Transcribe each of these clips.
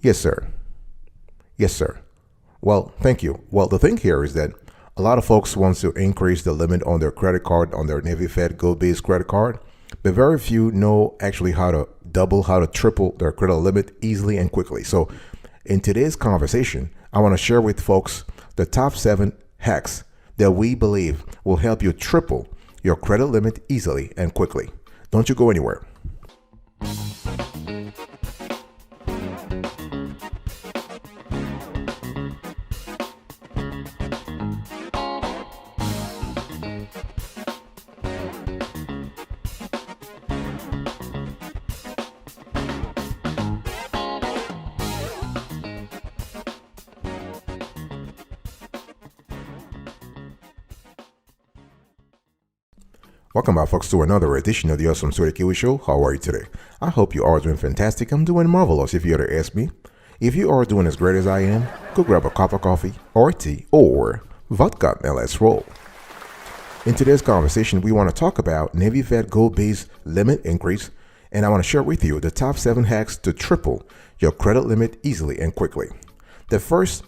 Yes, sir. Yes, sir. Well, thank you. Well, the thing here is that a lot of folks want to increase the limit on their credit card, on their Navy Fed GO BIZ credit card, but very few know actually how to double, how to triple their credit limit easily and quickly. So in today's conversation, I want to share with folks the top 7 hacks that we believe will help you triple your credit limit easily and quickly. Don't you go anywhere. Welcome back, folks, to another edition of the Awesome Sweaty Kiwi Show. How are you today? I hope you are doing fantastic. I'm doing marvelous, if you were to ask me. If you are doing as great as I am, go grab a cup of coffee or tea or vodka and let's roll. In today's conversation, we want to talk about Navy Fed GO BIZ limit increase, and I want to share with you the top 7 hacks to triple your credit limit easily and quickly. The first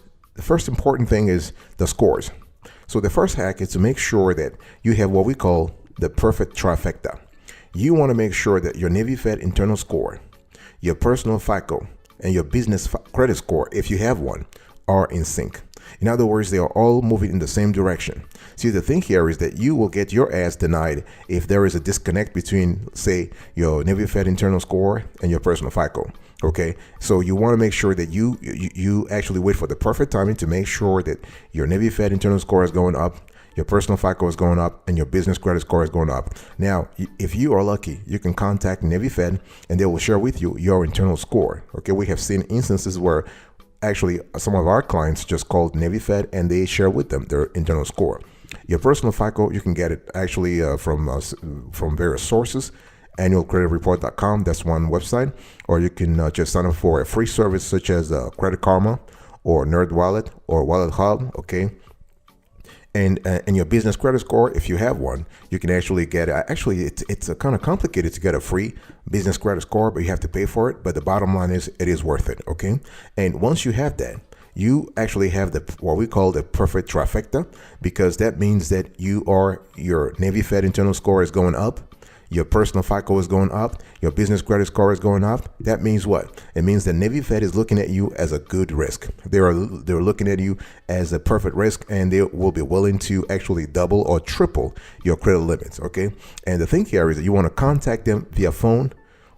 important thing is the scores. So the first hack is to make sure that you have what we call the perfect trifecta. You want to make sure that your Navy Fed internal score, your personal FICO, and your business credit score, if you have one, are in sync. In other words, they are all moving in the same direction. See, the thing here is that you will get your ass denied if there is a disconnect between, say, your Navy Fed internal score and your personal FICO. Okay, so you want to make sure that you actually wait for the perfect timing to make sure that your Navy Fed internal score is going up, your personal FICO is going up, and your business credit score is going up. Now, if you are lucky, you can contact Navy Fed and they will share with you your internal score. Okay, we have seen instances where actually some of our clients just called Navy Fed and they share with them their internal score. Your personal FICO, you can get it actually from various sources. Annualcreditreport.com, that's one website, or you can just sign up for a free service such as Credit Karma or NerdWallet or Wallet Hub. Okay. And your business credit score, if you have one, you can actually get it. Actually, it's kind of complicated to get a free business credit score, but you have to pay for it. But the bottom line is it is worth it. Okay. And once you have that, you actually have what we call the perfect trifecta, because that means that your Navy Fed internal score is going up. Your personal FICO is going up. Your business credit score is going up. That means what? It means that Navy Fed is looking at you as a good risk. They're looking at you as a perfect risk, and they will be willing to actually double or triple your credit limits. Okay. And the thing here is that you want to contact them via phone,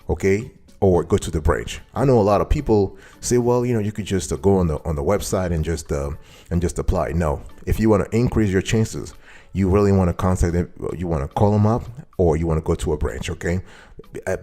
okay, or go to the branch. I know a lot of people say, well, you could just go on the website and just apply. No, if you want to increase your chances, you really want to contact them. You want to call them up, or you want to go to a branch. Okay.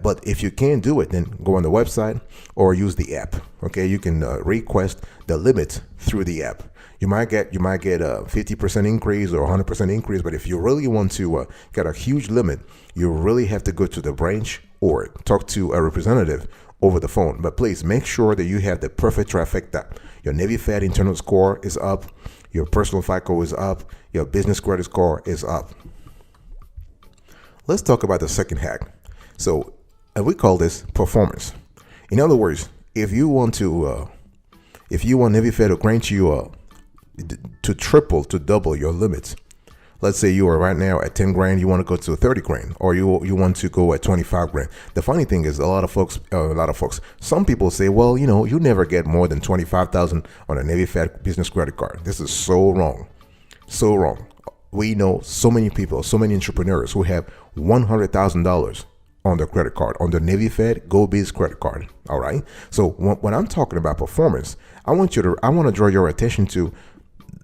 But if you can't do it, then go on the website or use the app. Okay. You can request the limit through the app. You might get a 50% increase or 100% increase. But if you really want to get a huge limit, you really have to go to the branch or talk to a representative over the phone. But please make sure that you have the perfect trifecta. Your Navy Fed internal score is up. Your personal FICO is up. Your business credit score is up. Let's talk about the second hack. So we call this performance. In other words, if you want Navy Fed to grant you to double your limits, let's say you are right now at 10 grand, you want to go to 30 grand, or you want to go at 25 grand. The funny thing is a lot of folks, some people say, well, you never get more than 25,000 on a Navy Fed business credit card. This is so wrong. So wrong. We know so many people, so many entrepreneurs who have $100,000 on their credit card, on their Navy Fed GO BIZ credit card. All right. So when I'm talking about performance, I want to draw your attention to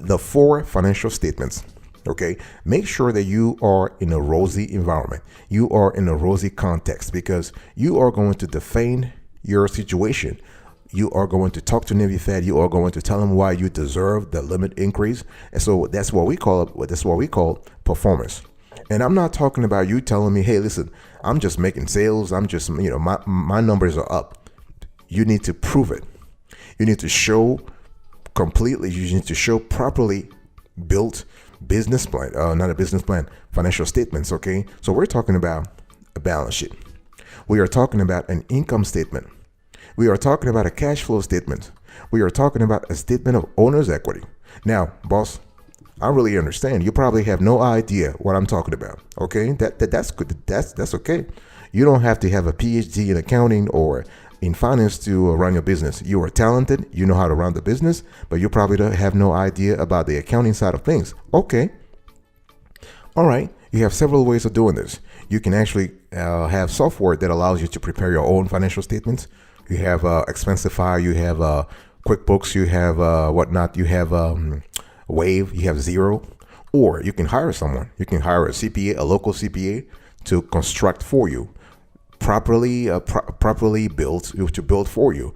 the 4 financial statements. Okay. Make sure that you are in a rosy environment. You are in a rosy context, because you are going to defend your situation. You are going to talk to Navy Fed. You are going to tell them why you deserve the limit increase. And so that's what we call performance. And I'm not talking about you telling me, hey, listen, I'm just making sales. I'm just, my numbers are up. You need to prove it. You need to show completely. You need to show properly built business plan, not a business plan, financial statements. Okay. So we're talking about a balance sheet. We are talking about an income statement. We are talking about a cash flow statement. We are talking about a statement of owner's equity. Now, boss, I really understand. You probably have no idea what I'm talking about. Okay, that's good. That's okay. You don't have to have a PhD in accounting or in finance to run your business. You are talented. You know how to run the business, but you probably don't have no idea about the accounting side of things. Okay. All right. You have several ways of doing this. You can actually have software that allows you to prepare your own financial statements. You have Expensify. You have QuickBooks. You have whatnot. You have Wave, you have Zero, or you can hire someone. You can hire a CPA, a local CPA, to construct for you, properly built, to build for you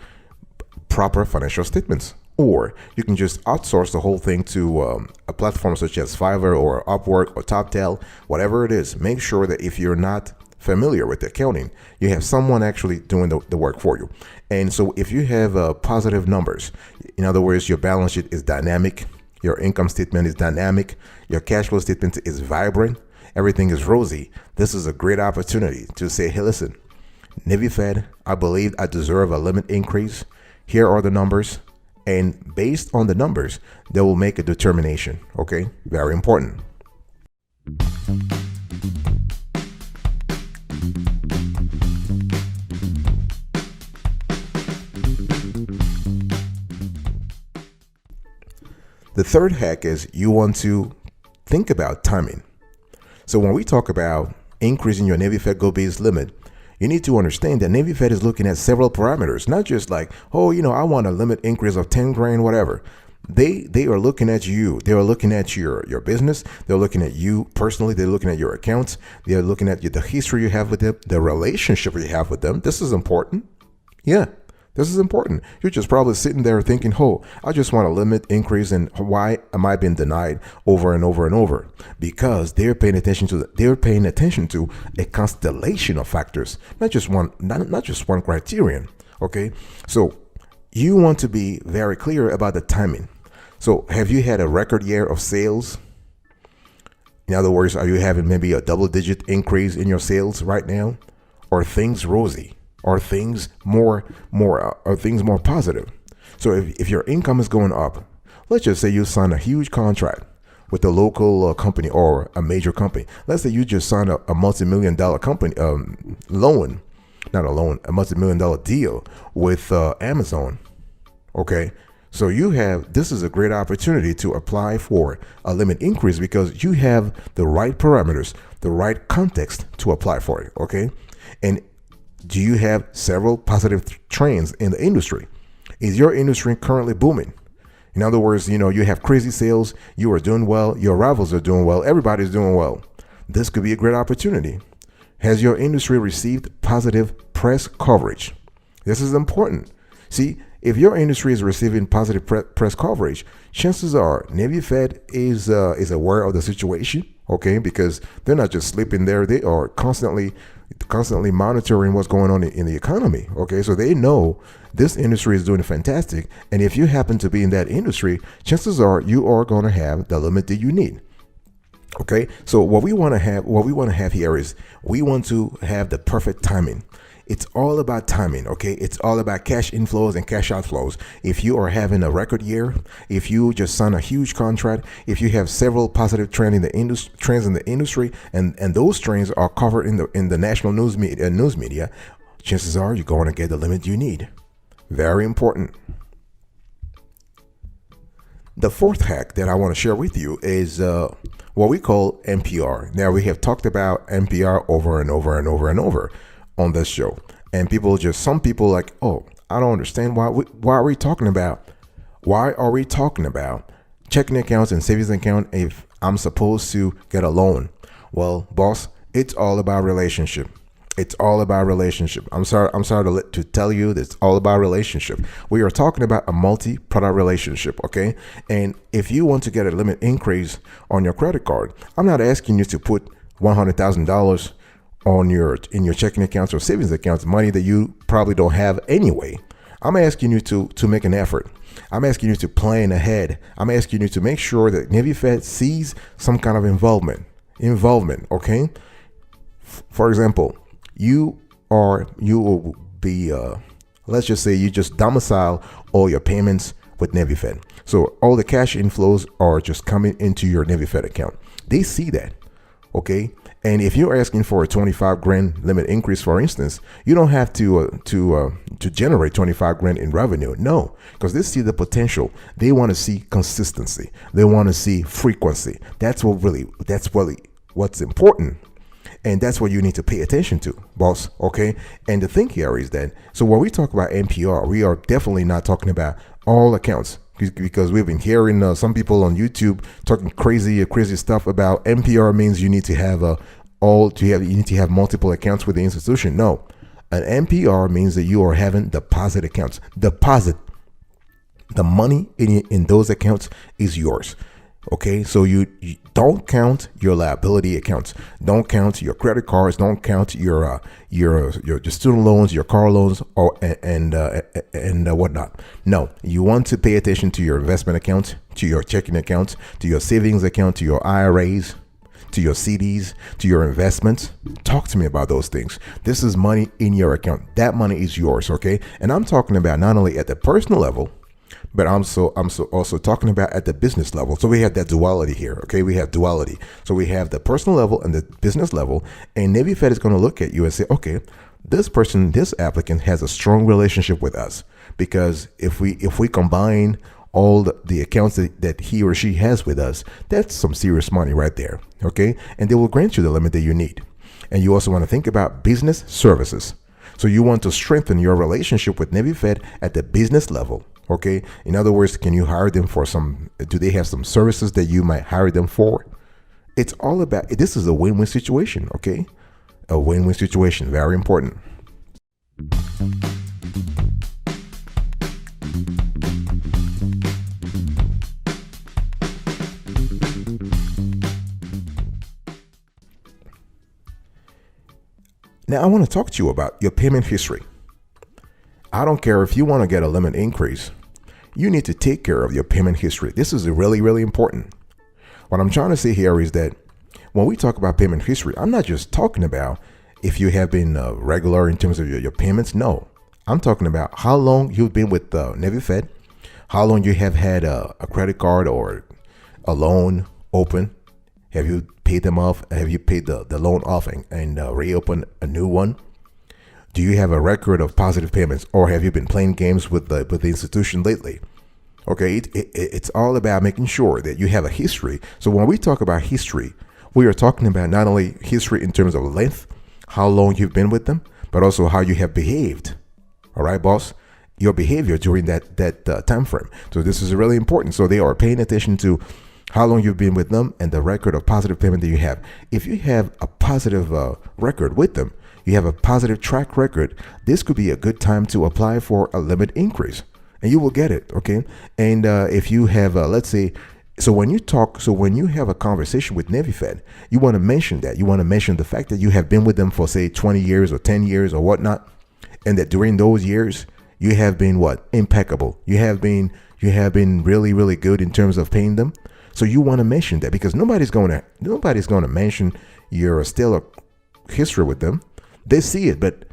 proper financial statements. Or you can just outsource the whole thing to a platform such as Fiverr or Upwork or TopTal, whatever it is. Make sure that if you're not familiar with accounting, you have someone actually doing the work for you. And so if you have positive numbers, in other words, your balance sheet is dynamic, your income statement is dynamic, your cash flow statement is vibrant, everything is rosy, this is a great opportunity to say, hey, listen, Navy Fed, I believe I deserve a limit increase. Here are the numbers. And based on the numbers, they will make a determination. Okay, very important. The third hack is you want to think about timing. So when we talk about increasing your Navy Fed GO BIZ limit, you need to understand that Navy Fed is looking at several parameters, not just like, oh, I want a limit increase of 10 grand, whatever. They are looking at you. They are looking at your business. They're looking at you personally. They're looking at your accounts. They're looking at the history you have with them, the relationship you have with them. This is important. Yeah. This is important. You're just probably sitting there thinking, oh, I just want a limit increase, and why am I being denied over and over and over? Because they're paying attention to a constellation of factors, not just one criterion. Okay, so you want to be very clear about the timing. So have you had a record year of sales? In other words, are you having maybe a double-digit increase in your sales right now? Or things rosy? Are things more positive? So if your income is going up, let's just say you sign a huge contract with a local company or a major company. Let's say you just signed a multi-million-dollar company loan, not a loan, a multi-million-dollar deal with Amazon. Okay, so this is a great opportunity to apply for a limit increase because you have the right parameters, the right context to apply for it. Okay, and do you have several positive trends in the industry? Is your industry currently booming? In other words, you have crazy sales, you are doing well, your rivals are doing well, everybody's doing well. This could be a great opportunity. Has your industry received positive press coverage? This is important. See, if your industry is receiving positive press coverage, chances are Navy Fed is aware of the situation, okay? Because they're not just sleeping there; they are constantly monitoring what's going on in the economy. Okay, so they know this industry is doing fantastic, and if you happen to be in that industry, chances are you are going to have the limit that you need. Okay, so what we want to have here is we want to have the perfect timing. It's all about timing, okay? It's all about cash inflows and cash outflows. If you are having a record year, if you just sign a huge contract, if you have several positive trends in the industry, and those trends are covered in the national news media, chances are you're going to get the limit you need. Very important. The fourth hack that I want to share with you is what we call NPR. Now, we have talked about NPR over and over and over and over on this show, and some people like, oh, I don't understand why are we talking about checking accounts and savings account if I'm supposed to get a loan? Well, boss, it's all about relationship. It's all about relationship. I'm sorry to tell you that it's all about relationship. We are talking about a multi-product relationship, okay? And if you want to get a limit increase on your credit card, I'm not asking you to put $100,000 in your checking accounts or savings accounts, money that you probably don't have anyway. I'm asking you to make an effort. I'm asking you to plan ahead. I'm asking you to make sure that Navy Fed sees some kind of involvement, okay? For example, you will be Let's just say you just domicile all your payments with NavyFed. So all the cash inflows are just coming into your NavyFed account. They see that, okay? And if you're asking for a 25 grand limit increase, for instance, you don't have to generate 25 grand in revenue. No, because they see the potential. They want to see consistency. They want to see frequency. That's really what's important. And that's what you need to pay attention to, boss. Okay. And the thing here is that, so when we talk about NPR, we are definitely not talking about all accounts, because we've been hearing some people on YouTube talking crazy stuff about NPR means you need to have you need to have multiple accounts with the institution. No, an NPR means that you are having deposit accounts. Deposit. The money in those accounts is yours. Okay, so you don't count your liability accounts, don't count your credit cards, don't count your student loans, your car loans, or and whatnot. No, you want to pay attention to your investment accounts, to your checking accounts, to your savings account, to your IRAs, to your CDs, to your investments. Talk to me about those things. This is money in your account. That money is yours. Okay, and I'm talking about not only at the personal level, but I'm also talking about at the business level. So we have that duality here. Okay, we have duality. So we have the personal level and the business level, and NavyFed is going to look at you and say, okay, this applicant has a strong relationship with us, because if we combine all the accounts that he or she has with us, that's some serious money right there. Okay, and they will grant you the limit that you need. And you also want to think about business services. So you want to strengthen your relationship with NavyFed at the business level. Okay. In other words, can you hire them for do they have some services that you might hire them for? It's all about, this is a win-win situation. Okay. A win-win situation. Very important. Now I want to talk to you about your payment history. I don't care if you want to get a limit increase, you need to take care of your payment history. This is really, really important. What I'm trying to say here is that when we talk about payment history, I'm not just talking about if you have been regular in terms of your payments. No, I'm talking about how long you've been with NavyFed, how long you have had a credit card or a loan open. Have you paid them off? Have you paid the loan off and reopened a new one? Do you have a record of positive payments, or have you been playing games with the institution lately? Okay, it's all about making sure that you have a history. So when we talk about history, we are talking about not only history in terms of length, how long you've been with them, but also how you have behaved. All right, boss, your behavior during that time frame. So this is really important. So they are paying attention to how long you've been with them and the record of positive payment that you have. If you have a positive record with them, you have a positive track record, this could be a good time to apply for a limit increase, and you will get it. Okay. And if you have, let's say, so when you have a conversation with NavyFed, you want to mention that. You want to mention the fact that you have been with them for, say, 20 years or 10 years or whatnot, and that during those years, you have been what? Impeccable. You have been really, really good in terms of paying them. So you want to mention that, because nobody's going to mention your stellar history with them. They see it, but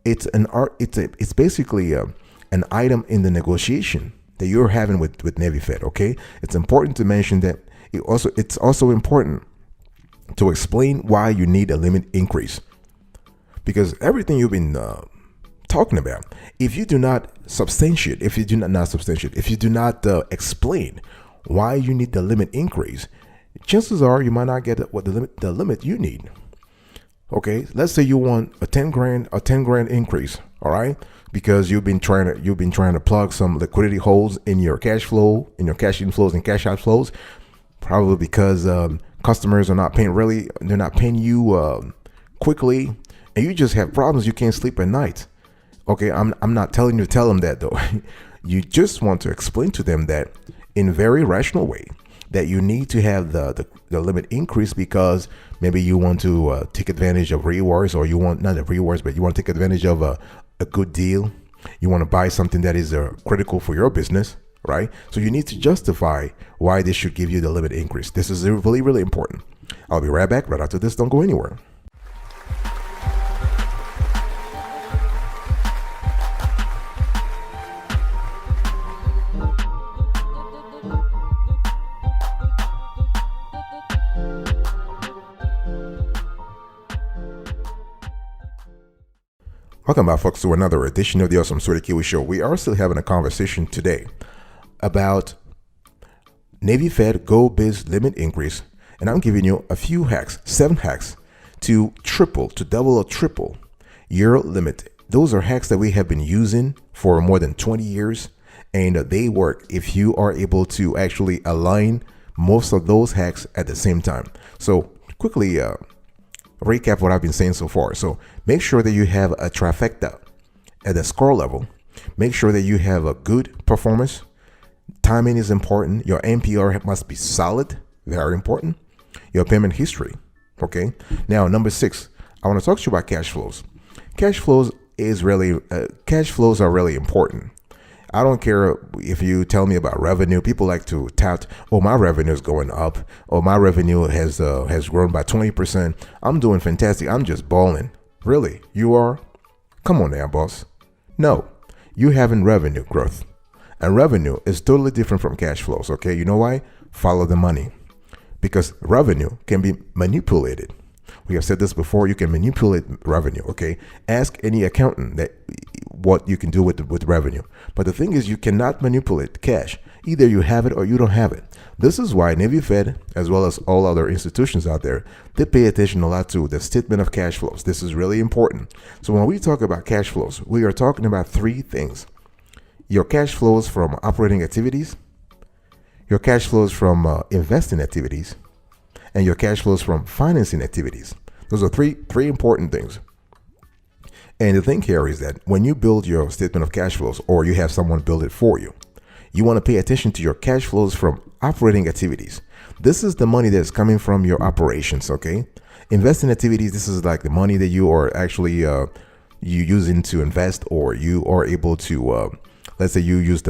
it's it's basically an item in the negotiation that you're having with NavyFed. Okay, it's important to mention that. It's also important to explain why you need a limit increase, because everything you've been talking about, if you do not substantiate, if you do not explain why you need the limit increase, chances are you might not get what the limit you need. Okay, let's say you want a 10 grand increase, all right? Because you've been trying to plug some liquidity holes in your cash flow, in your cash inflows and cash outflows, probably because customers are not paying they're not paying you quickly, and you just have problems. You can't sleep at night. Okay, I'm not telling you to tell them that though. You just want to explain to them that in a very rational way, that you need to have the limit increase because maybe you want to take advantage of rewards, or you want not the rewards, but you want to take advantage of a good deal. You want to buy something that is critical for your business, right? So you need to justify why they should give you the limit increase. This is really, really important. I'll be right back right after this. Don't go anywhere. Welcome back, folks, to another edition of the Awesome Sweaty Kiwi Show. We are still having a conversation today about Navy Fed GO BIZ limit increase, and I'm giving you a few hacks, 7 hacks to double or triple your limit. Those are hacks that we have been using for more than 20 years, and they work if you are able to actually align most of those hacks at the same time. So quickly recap what I've been saying so far. So make sure that you have a trifecta at the score level. Make sure that you have a good performance. Timing is important. Your NPR must be solid, very important. Your payment history. Okay. Now, number 6, I want to talk to you about cash flows. Cash flows are really important. I don't care if you tell me about revenue. People like to tout, oh, my revenue is going up. Oh, my revenue has grown by 20%. I'm doing fantastic. I'm just balling. Really? You are? Come on now, boss. No, you having revenue growth. And revenue is totally different from cash flows. Okay, you know why? Follow the money. Because revenue can be manipulated. We have said this before. You can manipulate revenue. Okay, ask any accountant that what you can do with revenue. But the thing is, you cannot manipulate cash. Either you have it or you don't have it. This is why Navy Fed, as well as all other institutions out there, they pay attention a lot to the statement of cash flows. This is really important. So when we talk about cash flows, we are talking about 3 things: your cash flows from operating activities, your cash flows from investing activities, and your cash flows from financing activities. Those are three important things. And the thing here is that when you build your statement of cash flows, or you have someone build it for you, you want to pay attention to your cash flows from operating activities. This is the money that's coming from your operations. Okay, investing activities. This is like the money that you are actually you using to invest, or you are able to let's say you use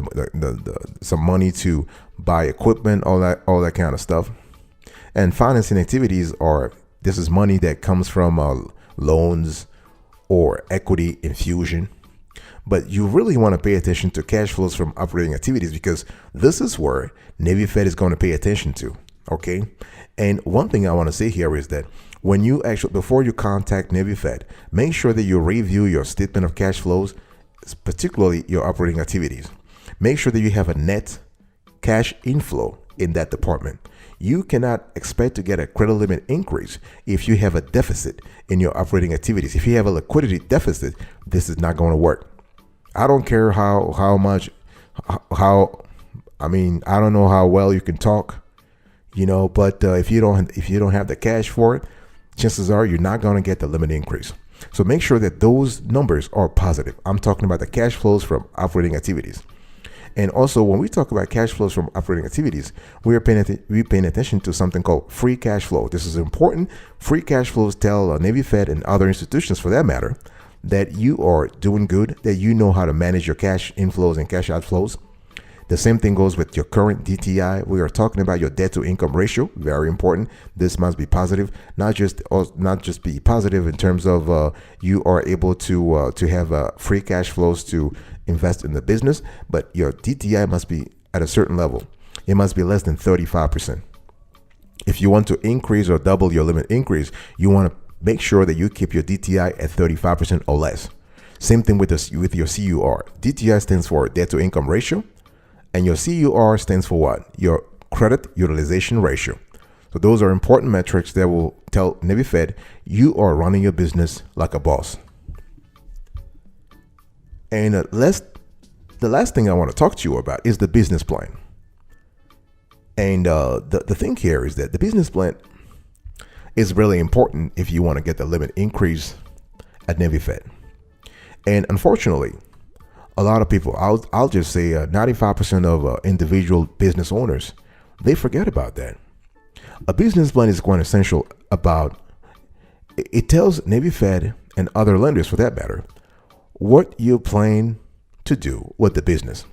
some money to buy equipment, all that kind of stuff. And financing activities this is money that comes from loans or equity infusion. But you really want to pay attention to cash flows from operating activities, because this is where Navy Fed is going to pay attention to. Okay. And one thing I want to say here is that when you before you contact Navy Fed, make sure that you review your statement of cash flows, particularly your operating activities. Make sure that you have a net cash inflow in that department. You cannot expect to get a credit limit increase if you have a deficit in your operating activities. If you have a liquidity deficit, this is not going to work. I don't care I don't know how well you can talk, but if you don't have the cash for it, chances are you're not going to get the limit increase. So make sure that those numbers are positive. I'm talking about the cash flows from operating activities. And also, when we talk about cash flows from operating activities, we're paying attention to something called free cash flow. This is important. Free cash flows tell Navy Fed and other institutions, for that matter, that you are doing good, that you know how to manage your cash inflows and cash outflows. The same thing goes with your current DTI. We are talking about your debt to income ratio. Very important. This must be positive, not just be positive in terms of you are able to have free cash flows to invest in the business, but your DTI must be at a certain level. It must be less than 35%. If you want to increase or double your limit increase, you want to make sure that you keep your DTI at 35% or less. Same thing with your CUR. DTI stands for debt to income ratio, and your CUR stands for what? Your credit utilization ratio. So those are important metrics that will tell Navy Fed you are running your business like a boss. And the last thing I want to talk to you about is the business plan. And the thing here is that the business plan is really important if you want to get the limit increase at Navy Fed. And unfortunately, a lot of people, I'll just say 95% of individual business owners, they forget about that. A business plan is quite essential it tells Navy Fed and other lenders, for that matter, what you plan to do with the business.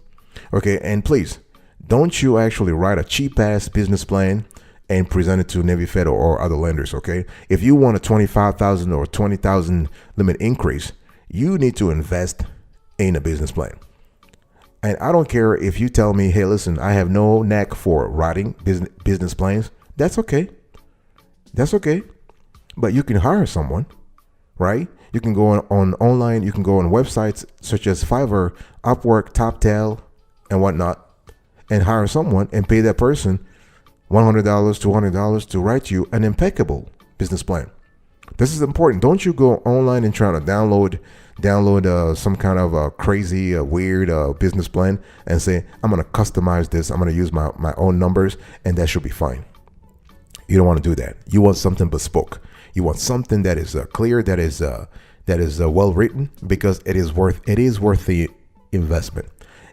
Okay, and please, don't you actually write a cheap ass business plan and present it to Navy Fed or other lenders. Okay, if you want a $25,000 or $20,000 limit increase, you need to invest in a business plan. And I don't care if you tell me, hey, listen, I have no knack for writing business plans. That's okay. But you can hire someone right? You can go on online, you can go on websites such as Fiverr, Upwork, TopTal, and whatnot, and hire someone and pay that person $100, $200 to write you an impeccable business plan. This is important. Don't you go online and try to download some kind of crazy, weird business plan and say, I'm going to customize this. I'm going to use my own numbers and that should be fine. You don't want to do that. You want something bespoke. You want something that is clear, that is well written, because it is worth the investment.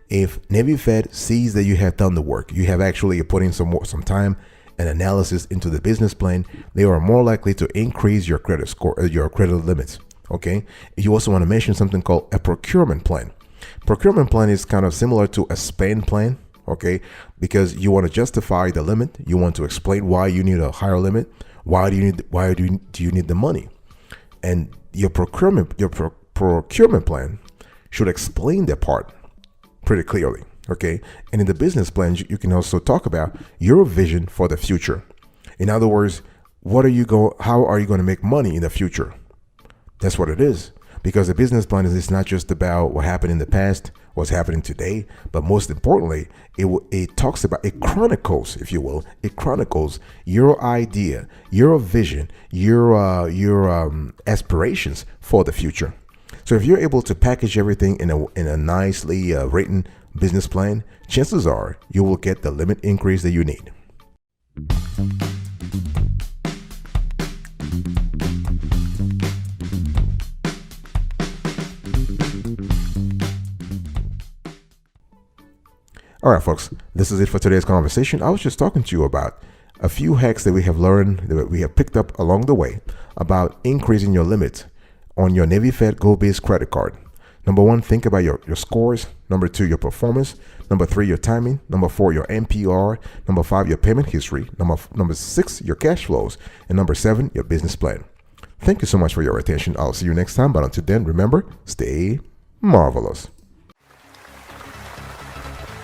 If Navy Fed sees that you have done the work, you have actually put in some time and analysis into the business plan, they are more likely to increase your credit score, your credit limits. Okay. You also want to mention something called a procurement plan. Procurement plan is kind of similar to a spend plan. Okay, because you want to justify the limit. You want to explain why you need a higher limit. Why do you need the money? And your procurement plan should explain that part pretty clearly. Okay, and in the business plan, you can also talk about your vision for the future. In other words, how are you going to make money in the future? That's what it is. Because the business plan is not just about what happened in the past, what's happening today, but most importantly, it chronicles, if you will, it chronicles your idea, your vision, your aspirations for the future. So if you're able to package everything in a nicely written business plan, chances are you will get the limit increase that you need. All right, folks, this is it for today's conversation. I was just talking to you about a few hacks that we have learned, that we have picked up along the way about increasing your limit on your Navy Fed Go Biz credit card. Number one, think about your scores. Number two, your performance. Number three, your timing. Number four, your MPR. Number five, your payment history. Number six, your cash flows. And number seven, your business plan. Thank you so much for your attention. I'll see you next time. But until then, remember, stay marvelous.